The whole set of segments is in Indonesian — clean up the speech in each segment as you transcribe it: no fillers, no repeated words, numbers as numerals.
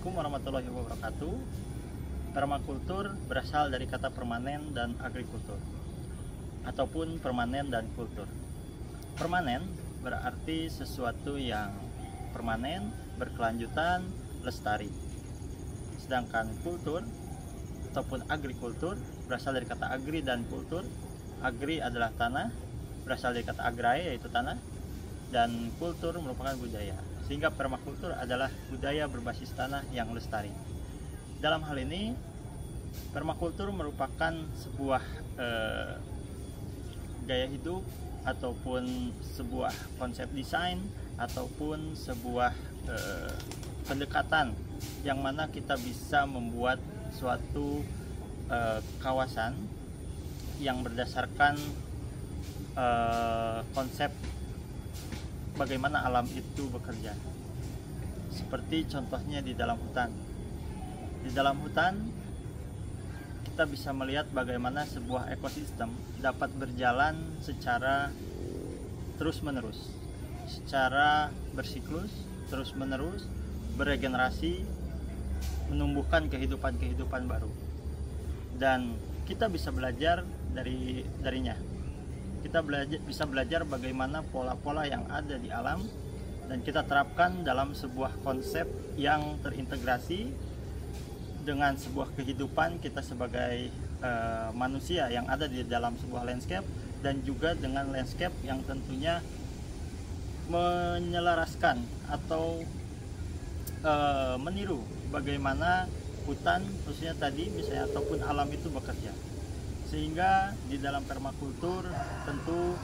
Assalamualaikum warahmatullahi wabarakatuh. Permakultur berasal dari kata permanen dan agrikultur, ataupun permanen dan kultur. Permanen berarti sesuatu yang permanen, berkelanjutan, lestari. Sedangkan kultur ataupun agrikultur berasal dari kata agri dan kultur. Agri adalah tanah, berasal dari kata agrae yaitu tanah, dan kultur merupakan budaya. Sehingga permakultur adalah budaya berbasis tanah yang lestari. Dalam hal ini, permakultur merupakan sebuah gaya hidup ataupun sebuah konsep desain ataupun sebuah pendekatan yang mana kita bisa membuat suatu kawasan yang berdasarkan konsep bagaimana alam itu bekerja. Seperti contohnya di dalam hutan. Di dalam hutan kita bisa melihat bagaimana sebuah ekosistem dapat berjalan secara terus-menerus, secara bersiklus, terus-menerus, beregenerasi, menumbuhkan kehidupan-kehidupan baru. Dan kita bisa belajar darinya. Kita bisa belajar bagaimana pola-pola yang ada di alam dan kita terapkan dalam sebuah konsep yang terintegrasi dengan sebuah kehidupan kita sebagai manusia yang ada di dalam sebuah landscape, dan juga dengan landscape yang tentunya menyelaraskan atau meniru bagaimana hutan khususnya tadi misalnya ataupun alam itu bekerja. Sehingga di dalam permakultur tentu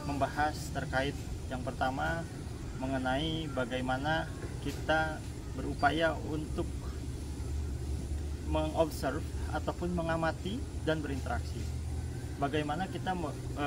membahas terkait yang pertama mengenai bagaimana kita berupaya untuk mengobserv ataupun mengamati dan berinteraksi. Bagaimana kita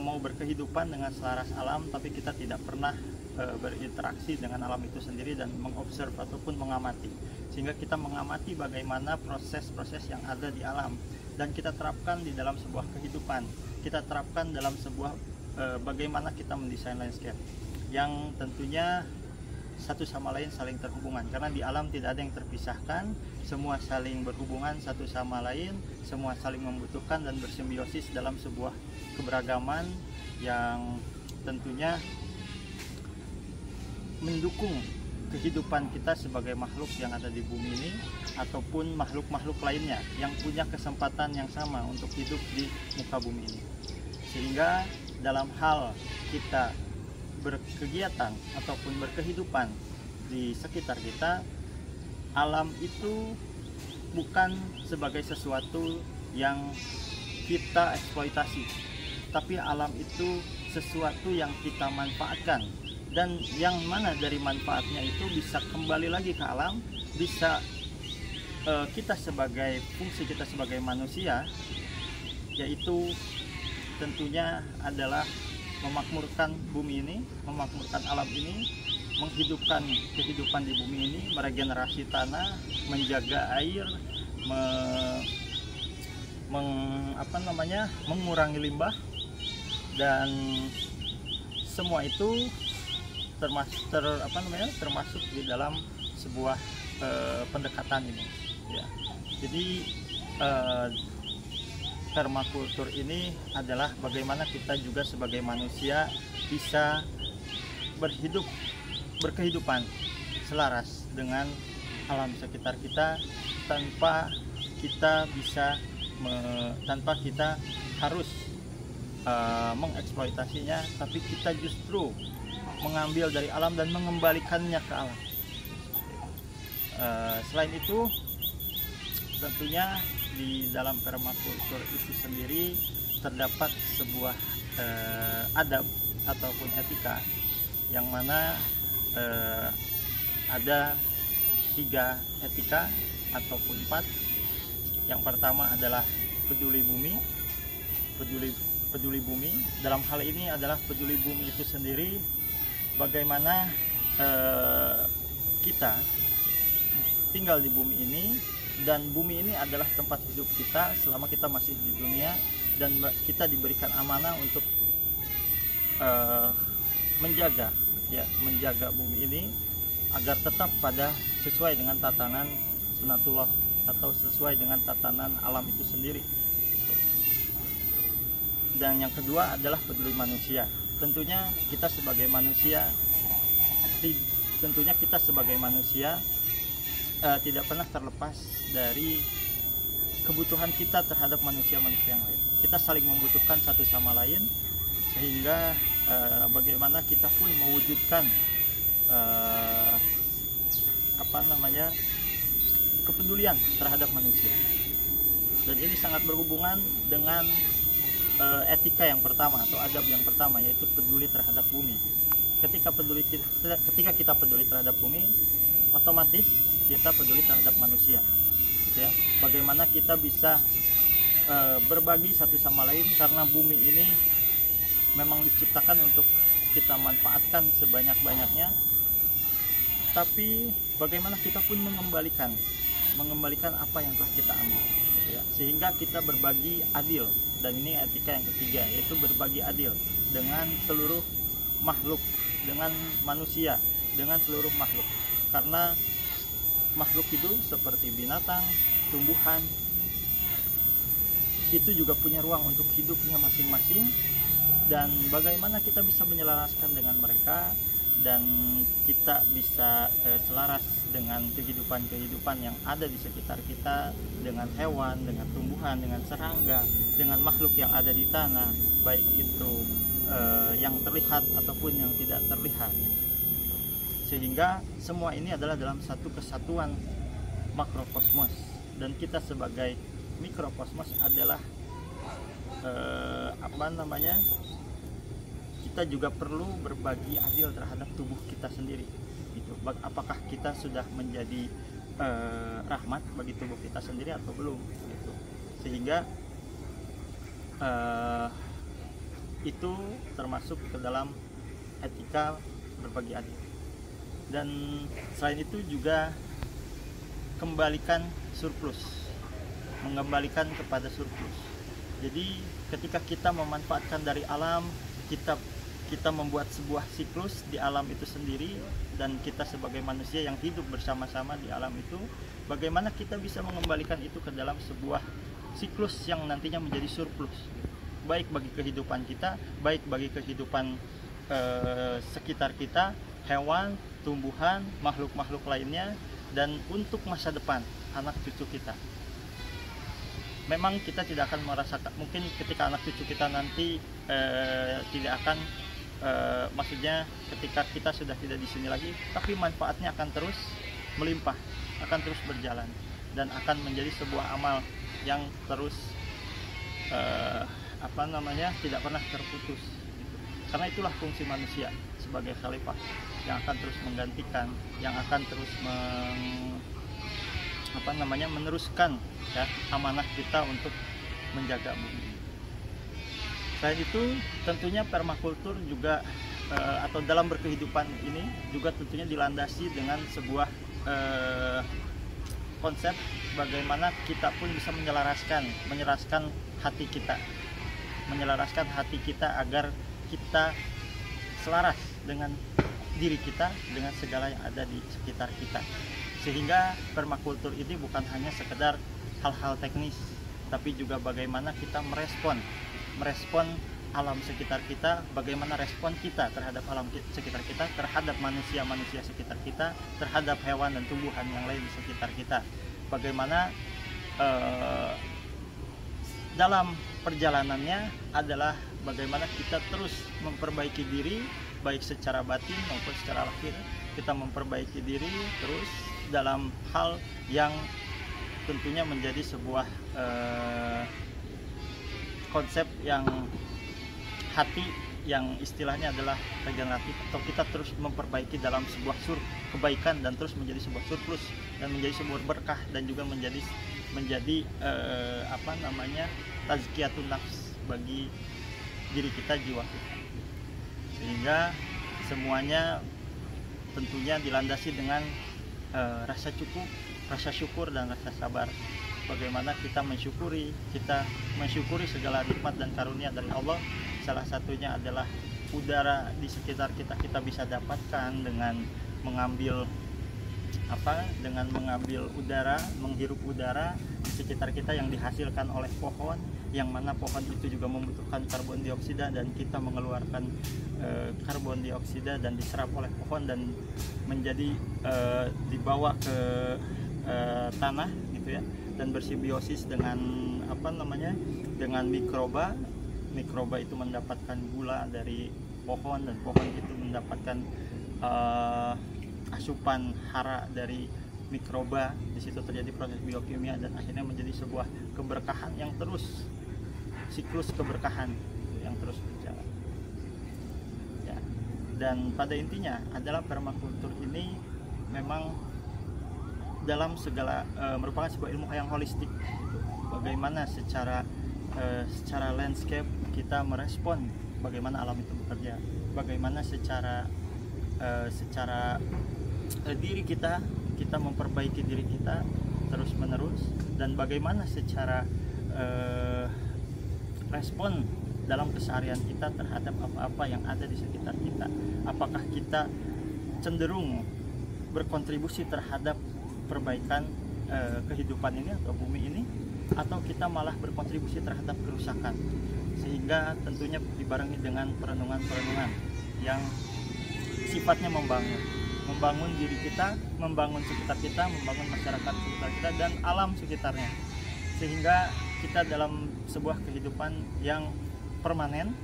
mau berkehidupan dengan selaras alam tapi kita tidak pernah berinteraksi dengan alam itu sendiri dan mengobserv ataupun mengamati. Sehingga kita mengamati bagaimana proses-proses yang ada di alam dan kita terapkan di dalam sebuah kehidupan. Kita terapkan dalam sebuah bagaimana kita mendesain landscape yang tentunya satu sama lain saling terhubungan, karena di alam tidak ada yang terpisahkan, semua saling berhubungan satu sama lain, semua saling membutuhkan dan bersimbiosis dalam sebuah keberagaman yang tentunya mendukung kehidupan kita sebagai makhluk yang ada di bumi ini ataupun makhluk-makhluk lainnya yang punya kesempatan yang sama untuk hidup di muka bumi ini. Sehingga dalam hal kita berkegiatan ataupun berkehidupan di sekitar kita, alam itu bukan sebagai sesuatu yang kita eksploitasi, tapi alam itu sesuatu yang kita manfaatkan, dan yang mana dari manfaatnya itu bisa kembali lagi ke alam, bisa kita sebagai fungsi kita sebagai manusia, yaitu tentunya adalah memakmurkan bumi ini, memakmurkan alam ini, menghidupkan kehidupan di bumi ini, meregenerasi tanah, menjaga air, mengurangi limbah, dan semua itu termasuk di dalam sebuah pendekatan ini. Ya. Jadi permakultur ini adalah bagaimana kita juga sebagai manusia bisa berkehidupan selaras dengan alam sekitar kita tanpa kita harus mengeksploitasinya, tapi kita justru mengambil dari alam dan mengembalikannya ke alam. Selain itu, tentunya di dalam permakultur itu sendiri terdapat sebuah adab ataupun etika yang mana ada 3 etika ataupun 4. Yang pertama adalah peduli bumi. Peduli bumi dalam hal ini adalah peduli bumi itu sendiri bagaimana kita tinggal di bumi ini, dan bumi ini adalah tempat hidup kita selama kita masih di dunia, dan kita diberikan amanah untuk menjaga bumi ini agar tetap pada sesuai dengan tatanan sunatullah atau sesuai dengan tatanan alam itu sendiri. Dan yang kedua adalah peduli manusia. Tentunya kita sebagai manusia tidak pernah terlepas dari kebutuhan kita terhadap manusia-manusia yang lain. Kita saling membutuhkan satu sama lain, sehingga bagaimana kita pun mewujudkan kepedulian terhadap manusia. Dan ini sangat berhubungan dengan etika yang pertama atau adab yang pertama, yaitu peduli terhadap bumi. Ketika kita peduli terhadap bumi, otomatis kita peduli terhadap manusia. Ya, bagaimana kita bisa berbagi satu sama lain, karena bumi ini memang diciptakan untuk kita manfaatkan sebanyak-banyaknya. Tapi bagaimana kita pun mengembalikan apa yang telah kita ambil, gitu ya. Sehingga kita berbagi adil. Dan ini etika yang ketiga, yaitu berbagi adil dengan seluruh makhluk, dengan manusia, dengan seluruh makhluk. Karena makhluk hidup seperti binatang, tumbuhan, itu juga punya ruang untuk hidupnya masing-masing. Dan bagaimana kita bisa menyelaraskan dengan mereka, dan kita bisa selaras dengan kehidupan yang ada di sekitar kita, dengan hewan, dengan tumbuhan, dengan serangga, dengan makhluk yang ada di tanah, baik itu yang terlihat ataupun yang tidak terlihat. Sehingga semua ini adalah dalam satu kesatuan makrokosmos, dan kita sebagai mikrokosmos adalah kita juga perlu berbagi adil terhadap tubuh kita sendiri. Gitu. Apakah kita sudah menjadi rahmat bagi tubuh kita sendiri atau belum? Gitu. Sehingga itu termasuk ke dalam etika berbagi adil. Dan selain itu juga mengembalikan kepada surplus. Jadi ketika kita memanfaatkan dari alam, kita membuat sebuah siklus di alam itu sendiri, dan kita sebagai manusia yang hidup bersama-sama di alam itu, bagaimana kita bisa mengembalikan itu ke dalam sebuah siklus yang nantinya menjadi surplus, baik bagi kehidupan kita, baik bagi kehidupan sekitar kita, hewan, tumbuhan, makhluk-makhluk lainnya, dan untuk masa depan anak cucu kita. Memang kita tidak akan merasakan, mungkin ketika anak cucu kita nanti tidak akan, maksudnya ketika kita sudah tidak di sini lagi, tapi manfaatnya akan terus melimpah, akan terus berjalan, dan akan menjadi sebuah amal yang terus tidak pernah terputus. Karena itulah fungsi manusia sebagai khalifah, yang akan terus menggantikan, yang akan terus meneruskan ya amanah kita untuk menjaga bumi. Selain itu, tentunya permakultur juga atau dalam berkehidupan ini juga tentunya dilandasi dengan sebuah konsep bagaimana kita pun bisa menyelaraskan hati kita agar kita selaras dengan diri kita, dengan segala yang ada di sekitar kita. Sehingga permakultur ini bukan hanya sekedar hal-hal teknis, tapi juga bagaimana kita merespon alam sekitar kita, bagaimana respon kita terhadap alam sekitar kita, terhadap manusia-manusia sekitar kita, terhadap hewan dan tumbuhan yang lain di sekitar kita. Bagaimana dalam perjalanannya adalah bagaimana kita terus memperbaiki diri, baik secara batin maupun secara lahir. Kita memperbaiki diri terus dalam hal yang tentunya menjadi sebuah konsep yang hati yang istilahnya adalah regeneratif, atau kita terus memperbaiki dalam sebuah kebaikan dan terus menjadi sebuah surplus dan menjadi sebuah berkah, dan juga menjadi tazkiyatun nafs bagi diri kita, jiwa kita. Sehingga semuanya tentunya dilandasi dengan rasa cukup, rasa syukur, dan rasa sabar. Bagaimana kita mensyukuri segala nikmat dan karunia dari Allah. Salah satunya adalah udara di sekitar kita bisa dapatkan dengan mengambil dengan mengambil udara, menghirup udara di sekitar kita yang dihasilkan oleh pohon, yang mana pohon itu juga membutuhkan karbon dioksida dan kita mengeluarkan karbon dioksida dan diserap oleh pohon dan menjadi dibawa ke tanah gitu ya, dan bersimbiosis dengan dengan mikroba. Mikroba itu mendapatkan gula dari pohon dan pohon itu mendapatkan asupan hara dari mikroba. Di situ terjadi proses biokimia dan akhirnya menjadi sebuah keberkahan yang terus, siklus keberkahan yang terus berjalan ya. Dan pada intinya adalah permakultur ini memang dalam segala merupakan sebuah ilmu yang holistik gitu. Bagaimana secara landscape kita merespon bagaimana alam itu bekerja, bagaimana secara diri kita memperbaiki diri kita terus menerus, dan bagaimana secara respon dalam keseharian kita terhadap apa-apa yang ada di sekitar kita. Apakah kita cenderung berkontribusi terhadap perbaikan kehidupan ini atau bumi ini, atau kita malah berkontribusi terhadap kerusakan, sehingga tentunya dibarengi dengan perenungan-perenungan yang sifatnya membangun diri kita, membangun sekitar kita, membangun masyarakat sekitar kita dan alam sekitarnya, sehingga kita dalam sebuah kehidupan yang permanen,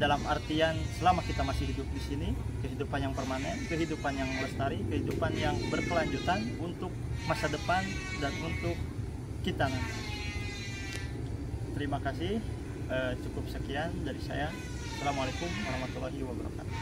dalam artian selama kita masih hidup di sini, kehidupan yang permanen, kehidupan yang lestari, kehidupan yang berkelanjutan untuk masa depan dan untuk kita nanti. Terima kasih, cukup sekian dari saya. Assalamualaikum warahmatullahi wabarakatuh.